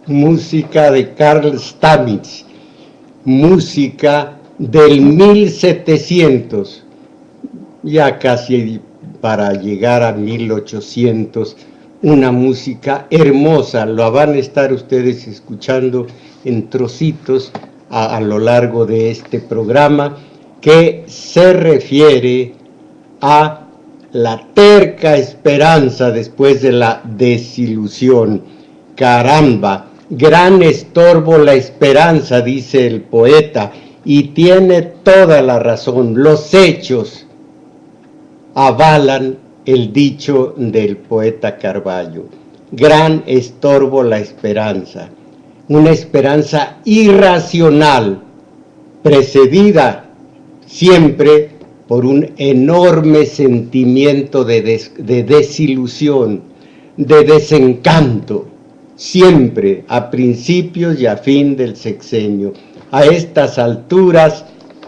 música de Carl Stamitz, música del 1700, ya casi para llegar a 1800, una música hermosa. Lo van a estar ustedes escuchando en trocitos a lo largo de este programa, que se refiere a la terca esperanza después de la desilusión. Caramba, gran estorbo la esperanza, dice el poeta, y tiene toda la razón. Los hechos avalan el dicho del poeta Carballo. Gran estorbo la esperanza, una esperanza irracional, precedida siempre por un enorme sentimiento de desilusión, de desencanto, siempre a principios y a fin del sexenio. A estas alturas,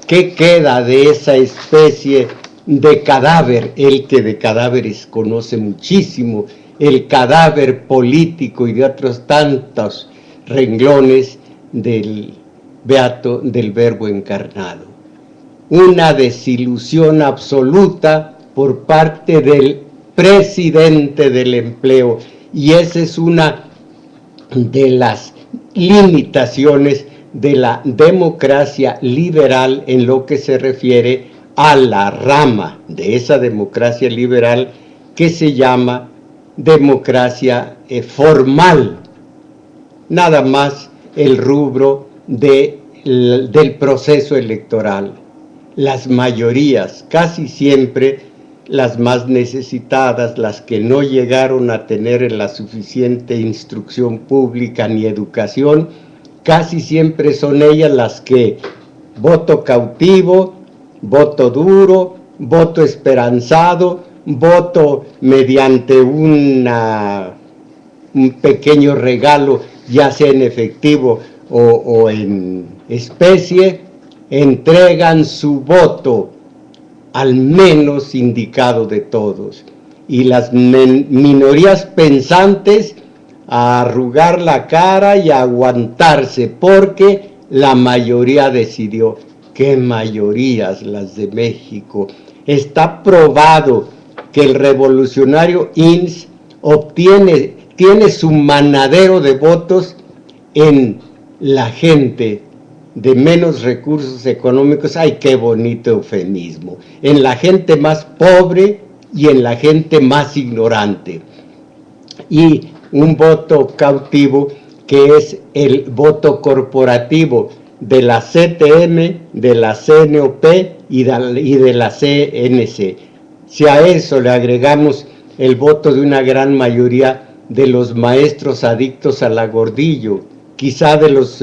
¿qué queda de esa especie de cadáver? El que de cadáveres conoce muchísimo, el cadáver político y de otros tantos renglones del Verbo encarnado. Una desilusión absoluta por parte del presidente del empleo, y esa es una de las limitaciones de la democracia liberal en lo que se refiere a la rama de esa democracia liberal que se llama democracia formal, nada más el rubro del proceso electoral. Las mayorías, casi siempre las más necesitadas, las que no llegaron a tener la suficiente instrucción pública ni educación, casi siempre son ellas las que voto cautivo, voto duro, voto esperanzado, voto mediante un pequeño regalo, ya sea en efectivo o en especie, entregan su voto al menos indicado de todos, y las minorías pensantes a arrugar la cara y a aguantarse porque la mayoría decidió. ¿Qué mayorías las de México? Está probado que el revolucionario INS tiene su manadero de votos en la gente de menos recursos económicos. ¡Ay, qué bonito eufemismo! En la gente más pobre y en la gente más ignorante. Y un voto cautivo que es el voto corporativo de la CTM, de la CNOP y de la CNC. Si a eso le agregamos el voto de una gran mayoría de los maestros adictos al agordillo, quizá de los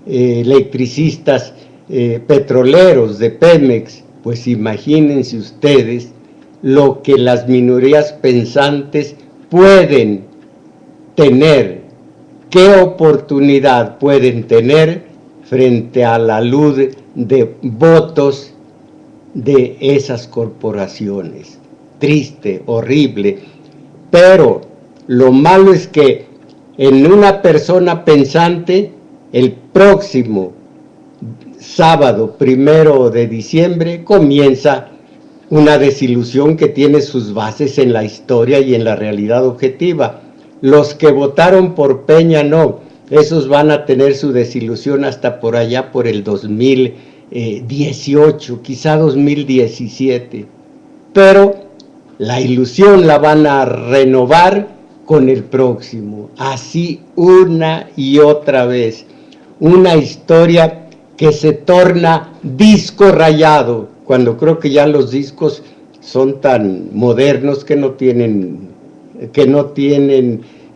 electricistas petroleros de Pemex, pues imagínense ustedes lo que las minorías pensantes pueden tener, qué oportunidad pueden tener frente a la luz de votos de esas corporaciones. Triste, horrible, pero lo malo es que en una persona pensante, el próximo sábado 1 de diciembre comienza una desilusión que tiene sus bases en la historia y en la realidad objetiva. Los que votaron por Peña no, esos van a tener su desilusión hasta por allá por el 2018, quizá 2017, pero la ilusión la van a renovar con el próximo, así una y otra vez. Una historia que se torna disco rayado, cuando creo que ya los discos son tan modernos que no tienen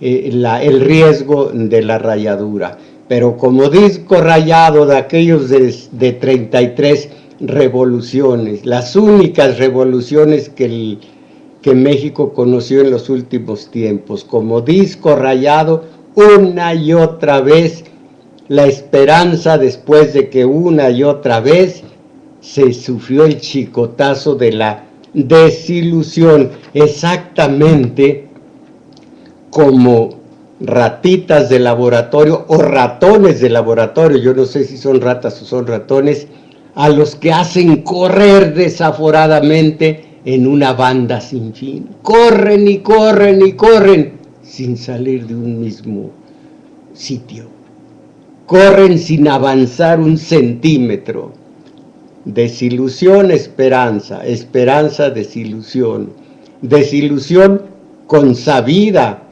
el riesgo de la rayadura. Pero como disco rayado de aquellos de 33 revoluciones, las únicas revoluciones que México conoció en los últimos tiempos, como disco rayado, una y otra vez, la esperanza después de que una y otra vez se sufrió el chicotazo de la desilusión, exactamente como ratitas de laboratorio o ratones de laboratorio, yo no sé si son ratas o son ratones, a los que hacen correr desaforadamente en una banda sin fin. Corren y corren y corren sin salir de un mismo sitio. Corren sin avanzar un centímetro. Desilusión, esperanza, esperanza, desilusión, desilusión consabida,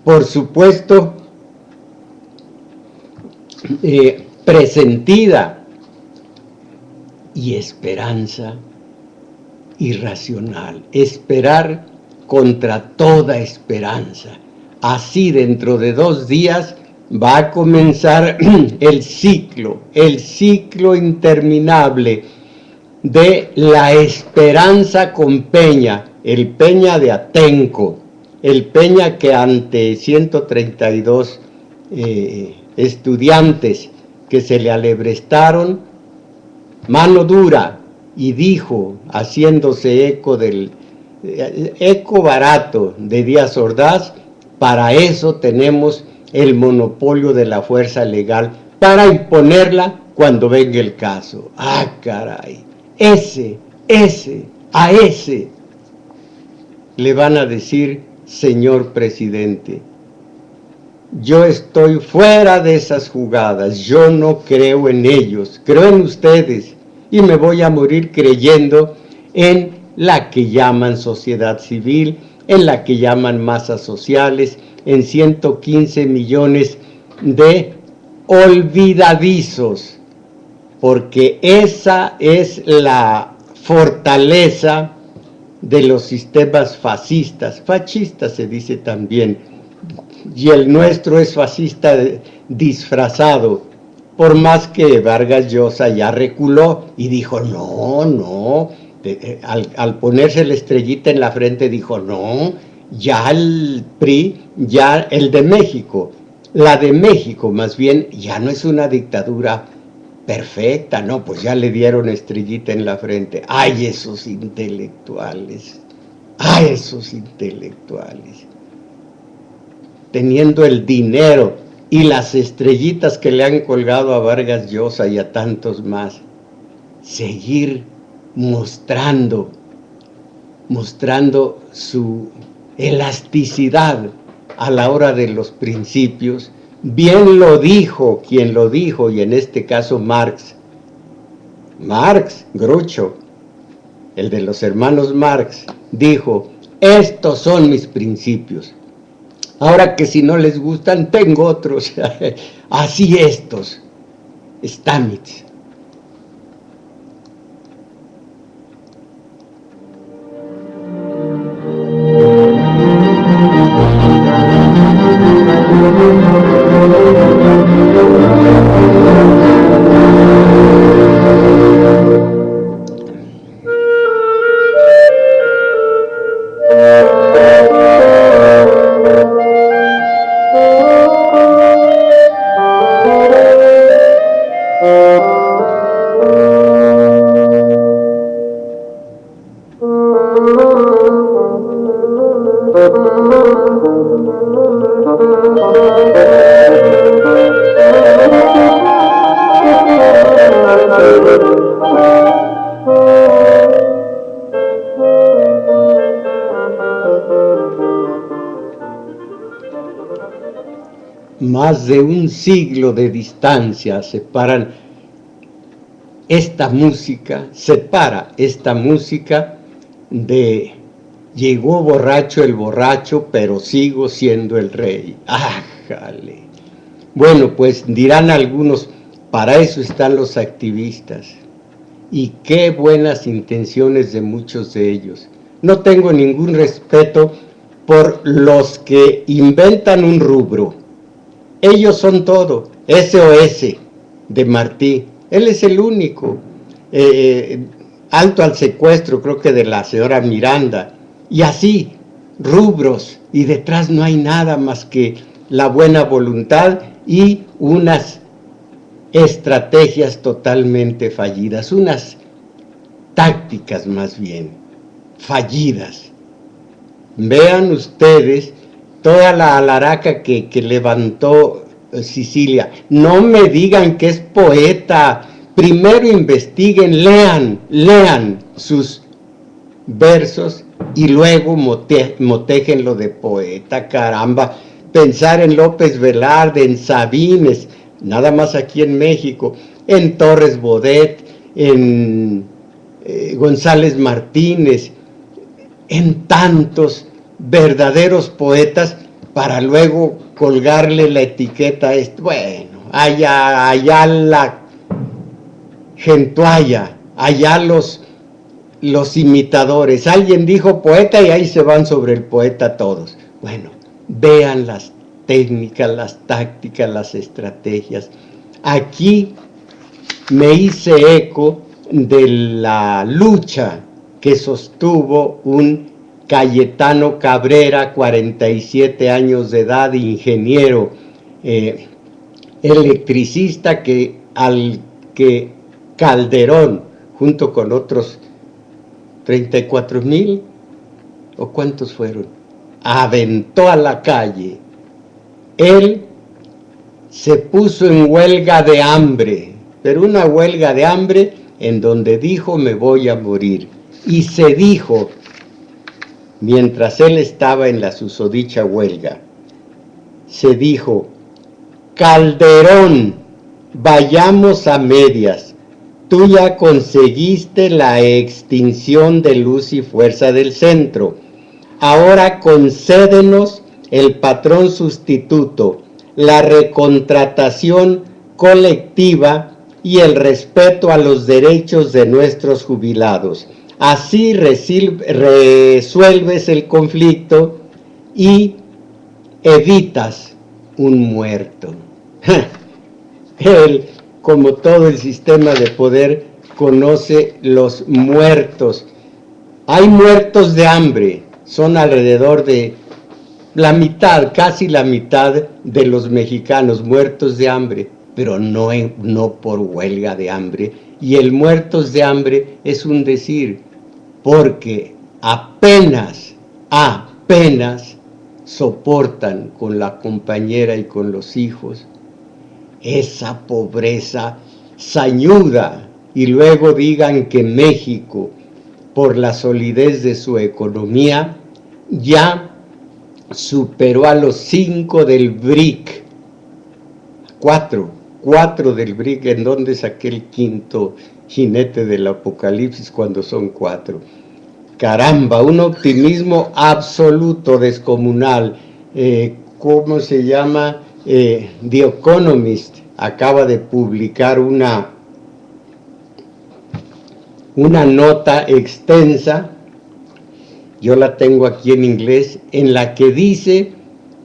por supuesto, presentida, y esperanza irracional, esperar contra toda esperanza. Así dentro de 2 días va a comenzar el ciclo interminable de la esperanza con Peña, el Peña de Atenco, el Peña que ante 132 estudiantes que se le alebrestaron, mano dura, y dijo, haciéndose eco del eco barato de Díaz Ordaz, para eso tenemos el monopolio de la fuerza legal, para imponerla cuando venga el caso. ¡Ah, caray! A ese le van a decir, señor presidente, yo estoy fuera de esas jugadas, yo no creo en ellos, creo en ustedes, y me voy a morir creyendo en la que llaman sociedad civil, en la que llaman masas sociales, en 115 millones de olvidadizos, porque esa es la fortaleza de los sistemas fascistas se dice también, y el nuestro es fascista disfrazado, por más que Vargas Llosa ya reculó y dijo, no, al ponerse la estrellita en la frente dijo, no, ya el PRI, ya el de México, la de México más bien, ya no es una dictadura perfecta, no, pues ya le dieron estrellita en la frente. ¡Ay, esos intelectuales! ¡Ay, esos intelectuales! Teniendo el dinero y las estrellitas que le han colgado a Vargas Llosa y a tantos más, seguir mostrando su elasticidad a la hora de los principios. Bien lo dijo quien lo dijo, y en este caso Marx, Groucho, el de los hermanos Marx, dijo, estos son mis principios. Ahora que si no les gustan, tengo otros, así estos, Stamitz. Más de un siglo de distancia separa esta música de llegó borracho el borracho, pero sigo siendo el rey. ¡Ájale! Bueno, pues dirán algunos, para eso están los activistas. Y qué buenas intenciones de muchos de ellos. No tengo ningún respeto por los que inventan un rubro. Ellos son todo, SOS de Martí, él es el único, alto al secuestro, creo que de la señora Miranda, y así, rubros, y detrás no hay nada más que la buena voluntad y unas estrategias totalmente fallidas, unas tácticas más bien fallidas. Vean ustedes toda la alaraca que levantó Sicilia. No me digan que es poeta. Primero investiguen, lean sus versos y luego motéjenlo de poeta, caramba. Pensar en López Velarde, en Sabines, nada más aquí en México, en Torres Bodet, en González Martínez, en tantos verdaderos poetas, para luego colgarle la etiqueta, bueno, allá la gentualla, allá los imitadores. Alguien dijo poeta y ahí se van sobre el poeta todos. Bueno, vean las técnicas, las tácticas, las estrategias. Aquí me hice eco de la lucha que sostuvo un Cayetano Cabrera, 47 años de edad, ingeniero, electricista, al que Calderón, junto con otros 34,000, ¿o cuántos fueron?, aventó a la calle. Él se puso en huelga de hambre, pero una huelga de hambre en donde dijo: me voy a morir. Y se dijo, mientras él estaba en la susodicha huelga, se dijo: Calderón, vayamos a medias. Tú ya conseguiste la extinción de Luz y Fuerza del Centro. Ahora concédenos el patrón sustituto, la recontratación colectiva y el respeto a los derechos de nuestros jubilados. Así resuelves el conflicto y evitas un muerto. Él, como todo el sistema de poder, conoce los muertos. Hay muertos de hambre, son alrededor de la mitad, casi la mitad de los mexicanos muertos de hambre, pero no por huelga de hambre. Y el muertos de hambre es un decir, porque apenas soportan con la compañera y con los hijos esa pobreza sañuda, y luego digan que México, por la solidez de su economía, ya superó a los 5 del BRIC, 4 del BRIC. ¿En dónde saqué el quinto jinete del apocalipsis cuando son 4? Caramba, un optimismo absoluto, descomunal. ¿Cómo se llama? The Economist acaba de publicar una nota extensa, yo la tengo aquí en inglés, en la que dice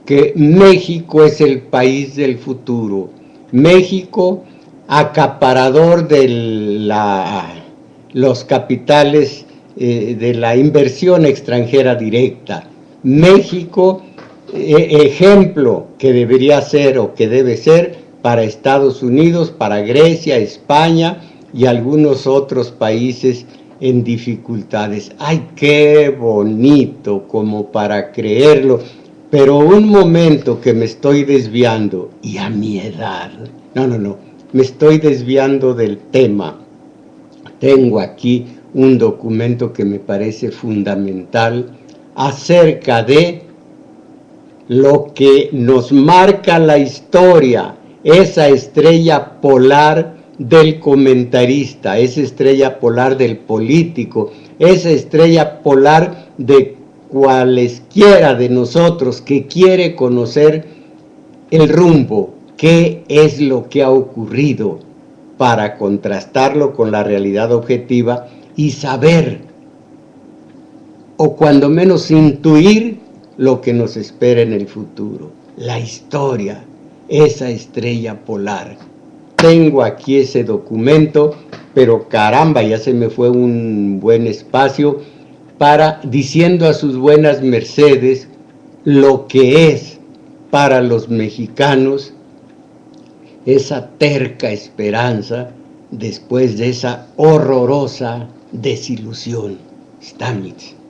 que México es el país del futuro. México, acaparador de los capitales, de la inversión extranjera directa. México, ejemplo que debería ser o que debe ser para Estados Unidos, para Grecia, España y algunos otros países en dificultades. ¡Ay, qué bonito! Como para creerlo. Pero un momento, que me estoy desviando, y a mi edad, no, me estoy desviando del tema. Tengo aquí un documento que me parece fundamental acerca de lo que nos marca la historia, esa estrella polar del comentarista, esa estrella polar del político, esa estrella polar de cualesquiera de nosotros que quiere conocer el rumbo, qué es lo que ha ocurrido, para contrastarlo con la realidad objetiva y saber, o cuando menos intuir, lo que nos espera en el futuro. La historia, esa estrella polar. Tengo aquí ese documento, pero caramba, ya se me fue un buen espacio para, diciendo a sus buenas mercedes, lo que es para los mexicanos esa terca esperanza después de esa horrorosa desilusión. Stanislav.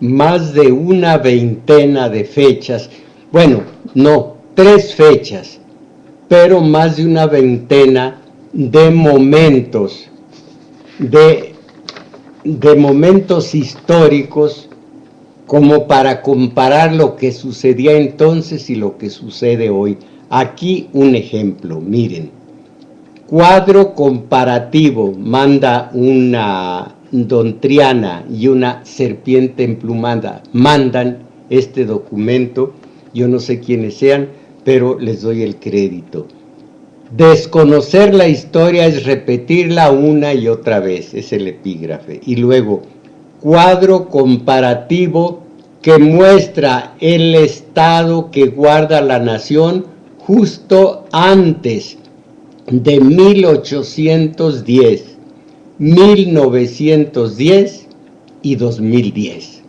más de una veintena de fechas, bueno, no, 3 fechas, pero más de una veintena de momentos, de momentos históricos, como para comparar lo que sucedía entonces y lo que sucede hoy. Aquí un ejemplo, miren. Cuadro comparativo, manda una don Triana y una serpiente emplumada, mandan este documento, yo no sé quiénes sean, pero les doy el crédito. Desconocer la historia es repetirla una y otra vez, es el epígrafe. Y luego, cuadro comparativo que muestra el estado que guarda la nación justo antes de 1810, 1910 y 2010.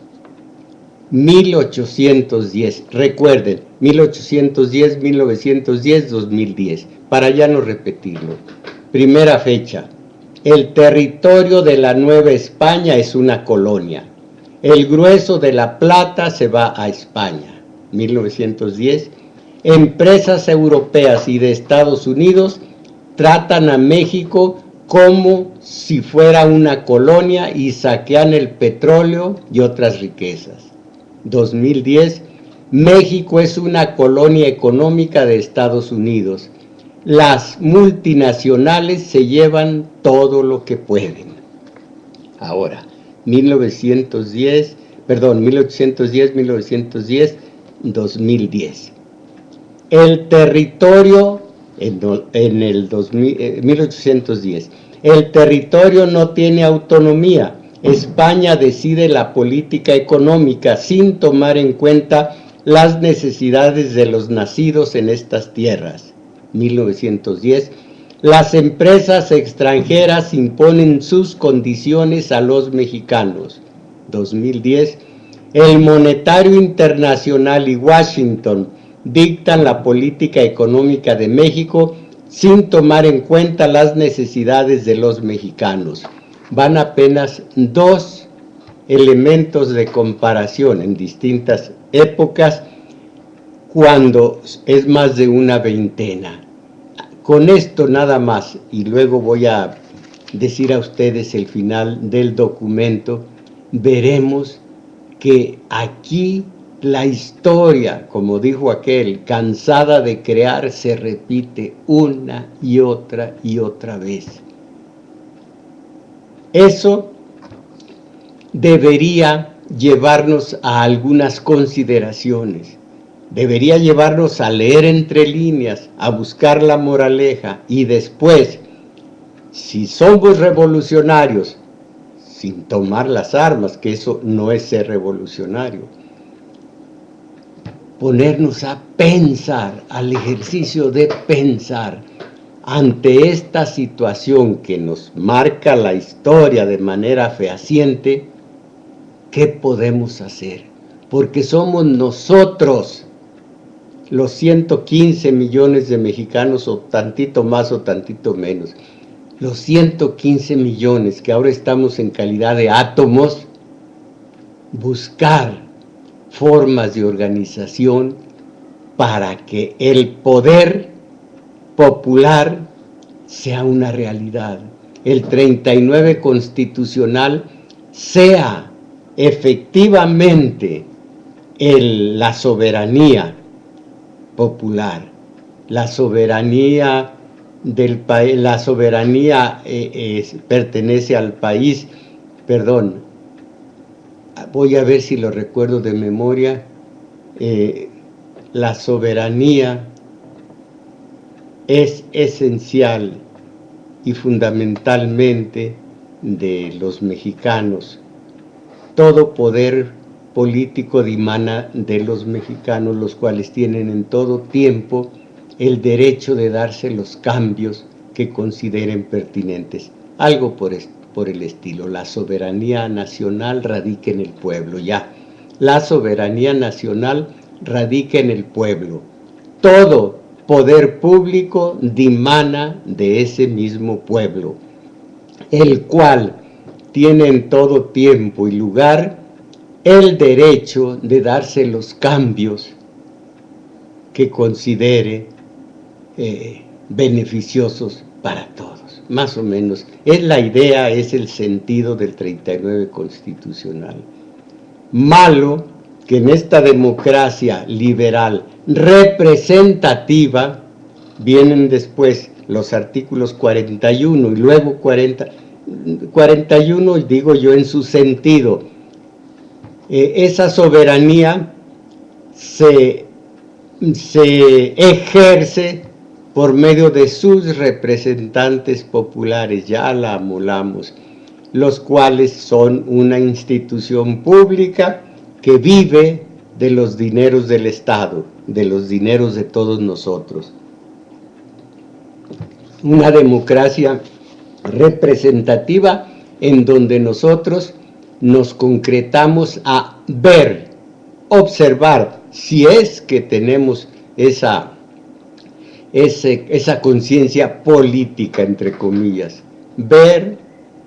1810, recuerden, 1810, 1910, 2010, para ya no repetirlo. Primera fecha, el territorio de la Nueva España es una colonia. El grueso de la plata se va a España, 1910. Empresas europeas y de Estados Unidos tratan a México como si fuera una colonia y saquean el petróleo y otras riquezas. 2010, México es una colonia económica de Estados Unidos. Las multinacionales se llevan todo lo que pueden. Ahora, 1810, 2010, el territorio en el 1810, el territorio no tiene autonomía. España decide la política económica sin tomar en cuenta las necesidades de los nacidos en estas tierras. 1910, las empresas extranjeras imponen sus condiciones a los mexicanos. 2010, el Monetario Internacional y Washington dictan la política económica de México sin tomar en cuenta las necesidades de los mexicanos. Van apenas 2 elementos de comparación en distintas épocas, cuando es más de una veintena. Con esto nada más, y luego voy a decir a ustedes el final del documento, veremos que aquí la historia, como dijo aquel, cansada de crear, se repite una y otra vez. Eso debería llevarnos a algunas consideraciones. Debería llevarnos a leer entre líneas, a buscar la moraleja y después, si somos revolucionarios, sin tomar las armas, que eso no es ser revolucionario, ponernos a pensar, al ejercicio de pensar, ante esta situación que nos marca la historia de manera fehaciente, ¿qué podemos hacer? Porque somos nosotros, los 115 millones de mexicanos, o tantito más o tantito menos, los 115 millones que ahora estamos en calidad de átomos, buscar formas de organización para que el poder popular sea una realidad. El 39 constitucional sea efectivamente la soberanía popular, la soberanía del país, la soberanía pertenece al país, perdón, voy a ver si lo recuerdo de memoria, la soberanía es esencial y fundamentalmente de los mexicanos. Todo poder político dimana de los mexicanos, los cuales tienen en todo tiempo el derecho de darse los cambios que consideren pertinentes. Algo por el estilo. La soberanía nacional radica en el pueblo, ya. La soberanía nacional radica en el pueblo. Todo poder público dimana de ese mismo pueblo, el cual tiene en todo tiempo y lugar el derecho de darse los cambios que considere beneficiosos para todos. Más o menos, es la idea, es el sentido del 39 constitucional. Malo que en esta democracia liberal representativa vienen después los artículos 41 y luego 41, digo yo en su sentido, esa soberanía se ejerce por medio de sus representantes populares, ya la amolamos, los cuales son una institución pública que vive de los dineros del Estado, de los dineros de todos nosotros. Una democracia representativa en donde nosotros nos concretamos a ver, observar, si es que tenemos esa conciencia política, entre comillas, ver,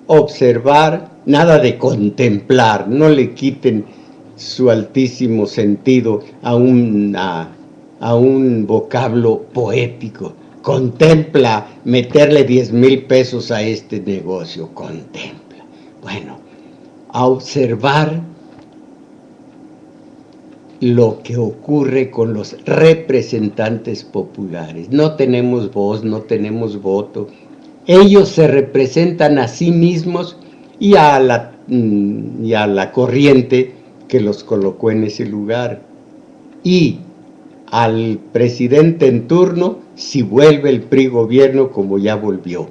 observar, nada de contemplar, no le quiten su altísimo sentido a un vocablo poético. Contempla meterle 10,000 pesos a este negocio, contempla. Bueno, a observar lo que ocurre con los representantes populares. No tenemos voz, no tenemos voto. Ellos se representan a sí mismos y a la corriente que los colocó en ese lugar. Y al presidente en turno, si vuelve el PRI gobierno como ya volvió.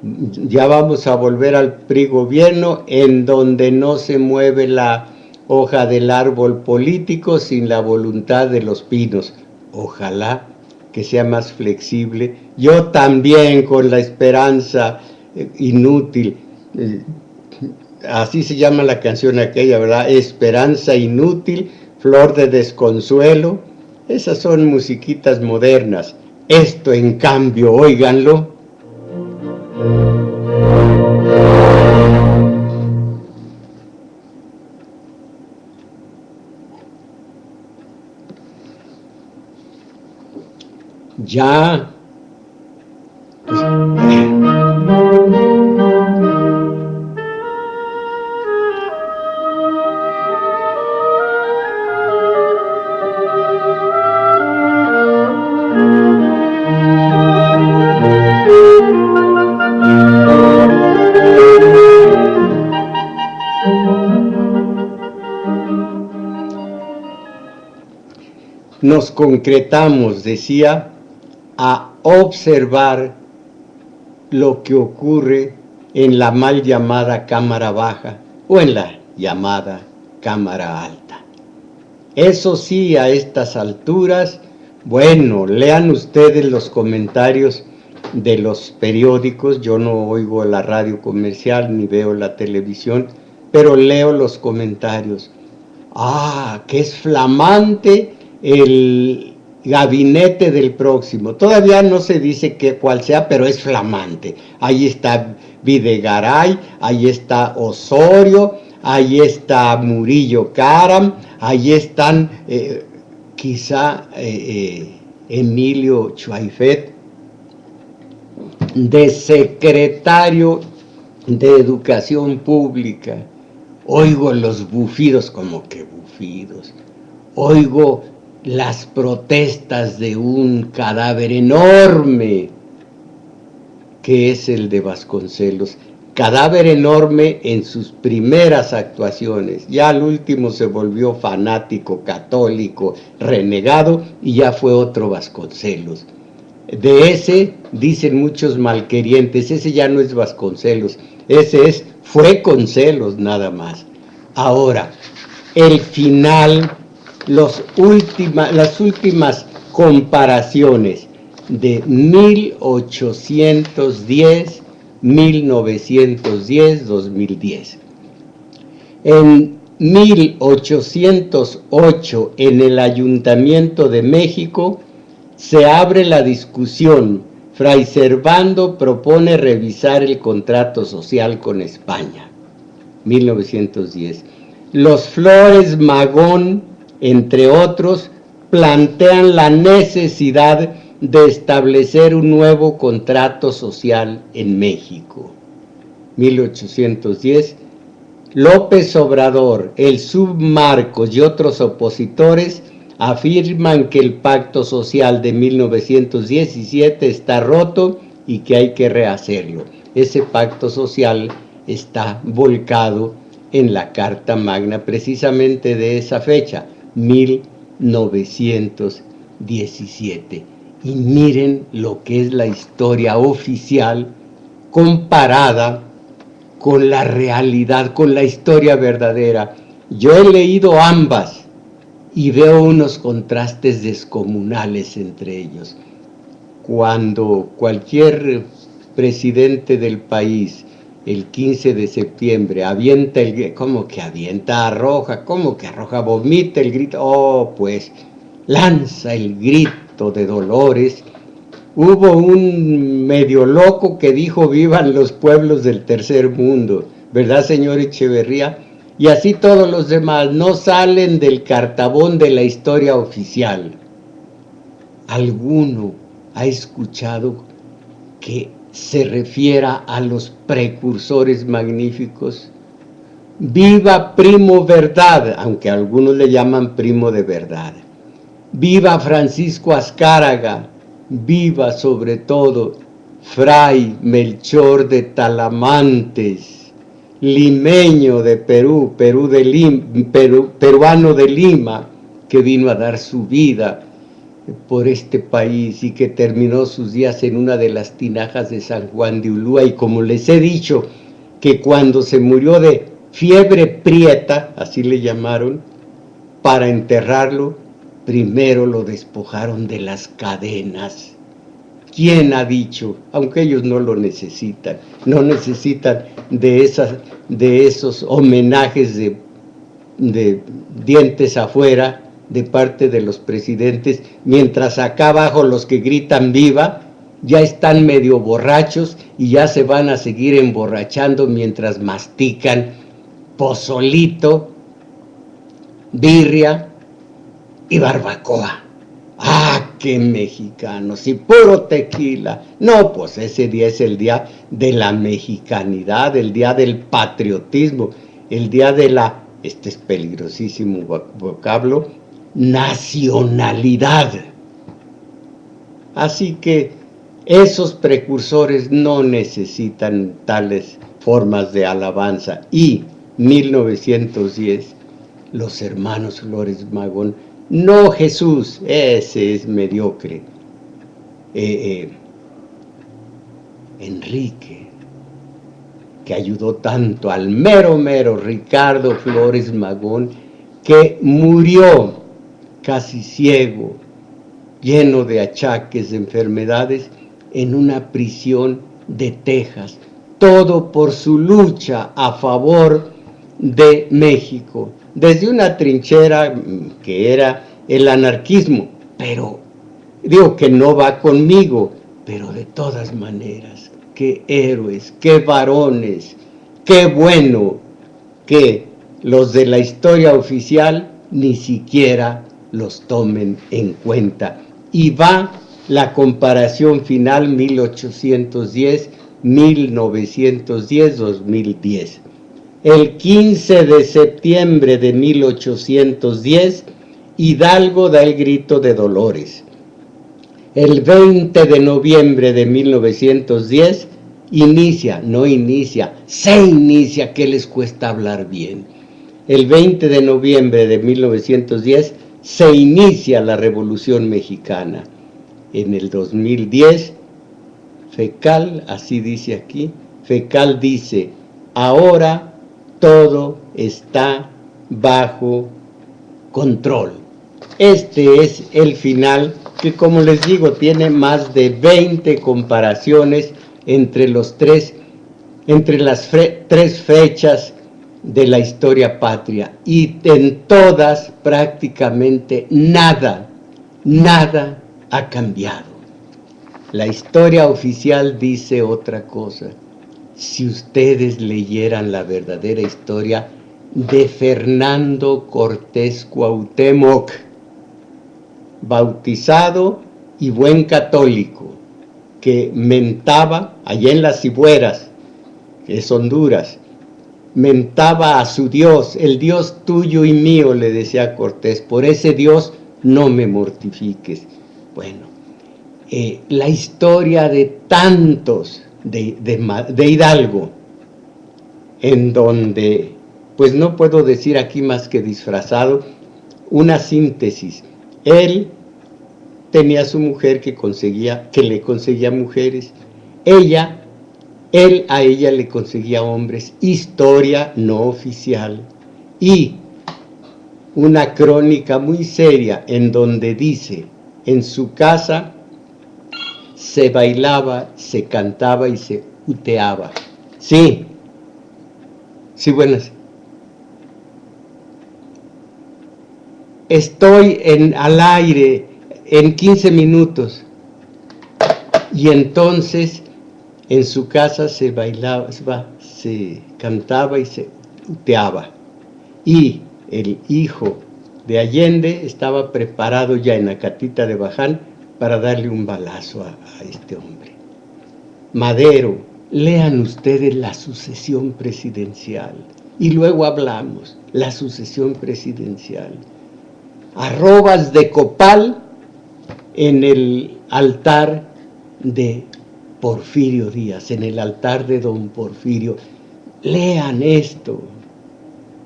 Ya vamos a volver al PRI gobierno en donde no se mueve la hoja del árbol político sin la voluntad de los pinos. Ojalá que sea más flexible. Yo también, con la esperanza inútil, así se llama la canción aquella, ¿verdad? Esperanza inútil, flor de desconsuelo. Esas son musiquitas modernas. Esto, en cambio, óiganlo. Ya. Nos concretamos, decía, a observar lo que ocurre en la mal llamada Cámara Baja o en la llamada Cámara Alta. Eso sí, a estas alturas, bueno, lean ustedes los comentarios de los periódicos. Yo no oigo la radio comercial ni veo la televisión, pero leo los comentarios. Ah, que es flamante el gabinete del próximo. Todavía no se dice cuál sea, pero es flamante. Ahí está Videgaray, ahí está Osorio, ahí está Murillo Karam, ahí están quizá Emilio Chuaifet, de secretario de Educación Pública. Oigo los bufidos, como que bufidos. Oigo las protestas de un cadáver enorme, que es el de Vasconcelos. Cadáver enorme en sus primeras actuaciones. Ya al último se volvió fanático, católico, renegado, y ya fue otro Vasconcelos. De ese dicen muchos malquerientes, ese ya no es Vasconcelos, ese fue Concelos nada más. Ahora, el final, las últimas comparaciones de 1810, 1910, 2010. En 1808, en el Ayuntamiento de México, se abre la discusión. Fray Servando propone revisar el contrato social con España, 1910. Los Flores Magón, entre otros, plantean la necesidad de establecer un nuevo contrato social en México. 1810, López Obrador, el Submarcos y otros opositores afirman que el pacto social de 1917 está roto y que hay que rehacerlo. Ese pacto social está volcado en la Carta Magna precisamente de esa fecha, 1917. Y miren lo que es la historia oficial comparada con la realidad, con la historia verdadera. Yo he leído ambas y veo unos contrastes descomunales entre ellos. Cuando cualquier presidente del país el 15 de septiembre avienta ¿cómo que avienta? Arroja, ¿cómo que arroja? Vomita el grito, pues lanza el grito de Dolores. Hubo un medio loco que dijo vivan los pueblos del tercer mundo, ¿verdad, señor Echeverría? Y así todos los demás no salen del cartabón de la historia oficial. ¿Alguno ha escuchado que se refiera a los precursores magníficos? Viva Primo Verdad, aunque algunos le llaman Primo de Verdad. Viva Francisco Azcárraga. Viva sobre todo Fray Melchor de Talamantes, limeño de Perú, peruano de Lima, que vino a dar su vida por este país y que terminó sus días en una de las tinajas de San Juan de Ulúa. Y como les he dicho, que cuando se murió de fiebre prieta, así le llamaron, para enterrarlo, primero lo despojaron de las cadenas. ¿Quién ha dicho? Aunque ellos no lo necesitan, no necesitan de esos homenajes de dientes afuera de parte de los presidentes, mientras acá abajo los que gritan viva ya están medio borrachos y ya se van a seguir emborrachando mientras mastican pozolito, birria y barbacoa. ¡Ah, qué mexicanos! Y puro tequila. No, pues ese día es el día de la mexicanidad, el día del patriotismo, el día de la, este es peligrosísimo vocablo, nacionalidad. Así que esos precursores no necesitan tales formas de alabanza. Y 1910, los hermanos Flores Magón, no Jesús, ese es mediocre, Enrique, que ayudó tanto al mero Ricardo Flores Magón, que murió casi ciego, lleno de achaques, de enfermedades, en una prisión de Texas, todo por su lucha a favor de México, desde una trinchera que era el anarquismo, pero digo que no va conmigo, pero de todas maneras, qué héroes, qué varones, qué bueno que los de la historia oficial ni siquiera los tomen en cuenta. Y va la comparación final 1810, 1910, 2010. El 15 de septiembre de 1810, Hidalgo da el grito de Dolores. El 20 de noviembre de 1910, se inicia, ¿qué les cuesta hablar bien? El 20 de noviembre de 1910 se inicia la Revolución Mexicana. En el 2010, Fekal, así dice aquí, Fekal dice, ahora todo está bajo control. Este es el final que, como les digo, tiene más de 20 comparaciones entre las tres fechas de la historia patria, y en todas prácticamente nada ha cambiado. La historia oficial dice otra cosa. Si ustedes leyeran la verdadera historia, de Fernando Cortés Cuauhtémoc, bautizado y buen católico, que mentaba allá en las Cibueras, que es Honduras, mentaba a su Dios, el Dios tuyo y mío, le decía Cortés, por ese Dios no me mortifiques. Bueno, la historia de tantos de Hidalgo, en donde, pues no puedo decir aquí más que disfrazado, una síntesis. Él tenía a su mujer que le conseguía mujeres, él a ella le conseguía hombres, historia no oficial, y una crónica muy seria en donde dice, en su casa se bailaba, se cantaba y se uteaba. Sí, buenas. Estoy al aire en 15 minutos. Y entonces en su casa se bailaba, se cantaba y se uteaba. Y el hijo de Allende estaba preparado ya en Acatita de Baján para darle un balazo a este hombre. Madero, lean ustedes la sucesión presidencial y luego hablamos, la sucesión presidencial. Arrobas de copal en el altar de Porfirio Díaz, en el altar de don Porfirio. Lean esto,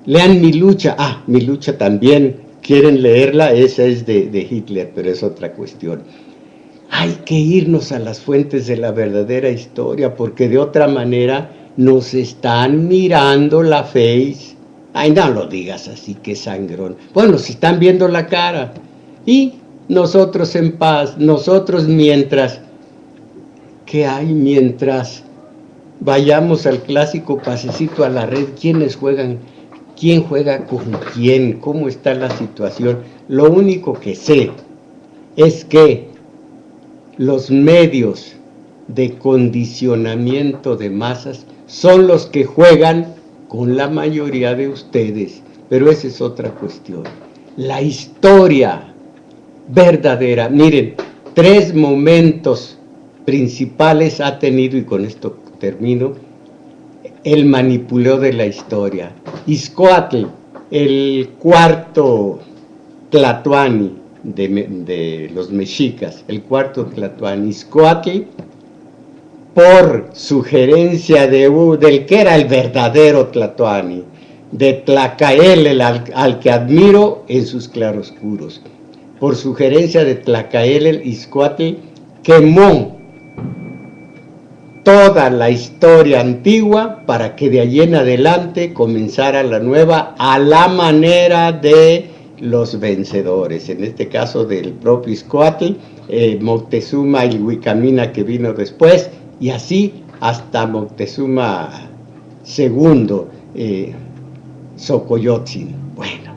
lean Mi lucha. Mi lucha también, quieren leerla, esa es de Hitler, pero es otra cuestión. Hay que irnos a las fuentes de la verdadera historia, porque de otra manera nos están mirando la face. Ay, no lo digas así, que sangrón. Bueno, si están viendo la cara. Y nosotros en paz, nosotros mientras, ¿qué hay mientras vayamos al clásico pasecito a la red? ¿Quiénes juegan? ¿Quién juega con quién? ¿Cómo está la situación? Lo único que sé es que los medios de condicionamiento de masas son los que juegan con la mayoría de ustedes, pero esa es otra cuestión. La historia verdadera, miren, 3 momentos principales ha tenido, y con esto termino, el manipuleo de la historia. Izcoatl, el cuarto Tlatoani de los mexicas, el cuarto Tlatoani, Izcoatl, por sugerencia del que era el verdadero Tlatoani, de Tlacaelel, al que admiro en sus claroscuros. Por sugerencia de Tlacaelel, Izcoatl quemó toda la historia antigua para que de allí en adelante comenzara la nueva a la manera de los vencedores, en este caso del propio Izcoatl, Moctezuma y Huicamina, que vino después, y así hasta Moctezuma II, Xocoyotzin. Bueno,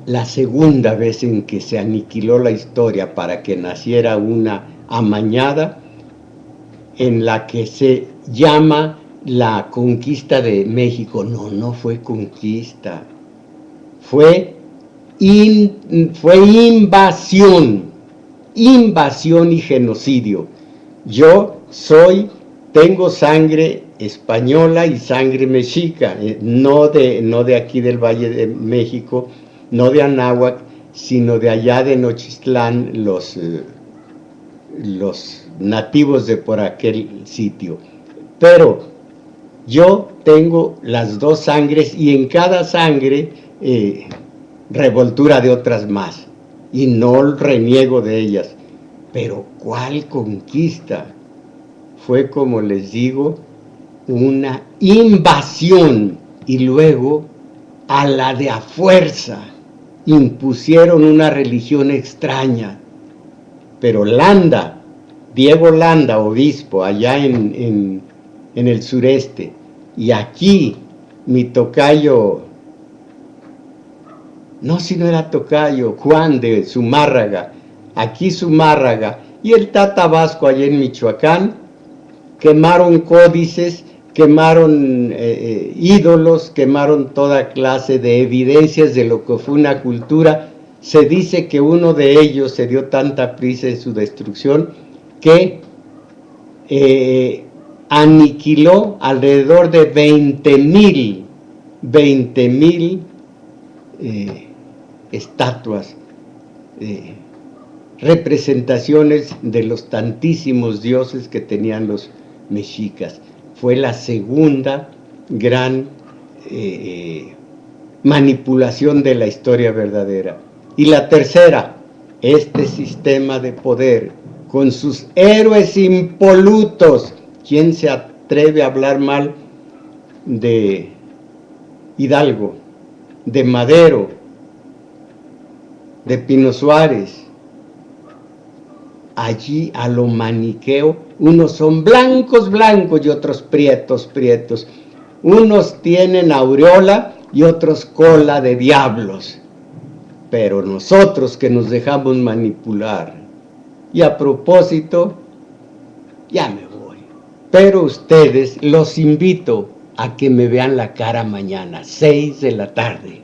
la segunda vez en que se aniquiló la historia para que naciera una amañada, en la que se llama la conquista de México. No fue conquista, fue invasión y genocidio. Yo tengo sangre española y sangre mexica, no de aquí del Valle de México, no de Anáhuac, sino de allá de Nochistlán, los nativos de por aquel sitio. Pero yo tengo las dos sangres, y en cada sangre revoltura de otras más, y no reniego de ellas. Pero ¿cuál conquista? Fue, como les digo, una invasión, y luego a la de a fuerza impusieron una religión extraña. Pero Diego Landa, obispo, allá en el sureste, y aquí mi tocayo, si no era tocayo, Juan de Zumárraga, aquí Zumárraga, y el Tata Vasco allá en Michoacán, quemaron códices quemaron ídolos, quemaron toda clase de evidencias de lo que fue una cultura. Se dice que uno de ellos se dio tanta prisa en su destrucción que aniquiló alrededor de 20,000 estatuas, representaciones de los tantísimos dioses que tenían los mexicas. Fue la segunda gran manipulación de la historia verdadera. Y la tercera, este sistema de poder con sus héroes impolutos. ¿Quién se atreve a hablar mal de Hidalgo, de Madero, de Pino Suárez? Allí a lo maniqueo, unos son blancos, blancos y otros prietos, prietos. Unos tienen aureola y otros cola de diablos. Pero nosotros que nos dejamos manipular. Y a propósito, ya me voy. Pero ustedes, los invito a que me vean la cara mañana, 6 de la tarde.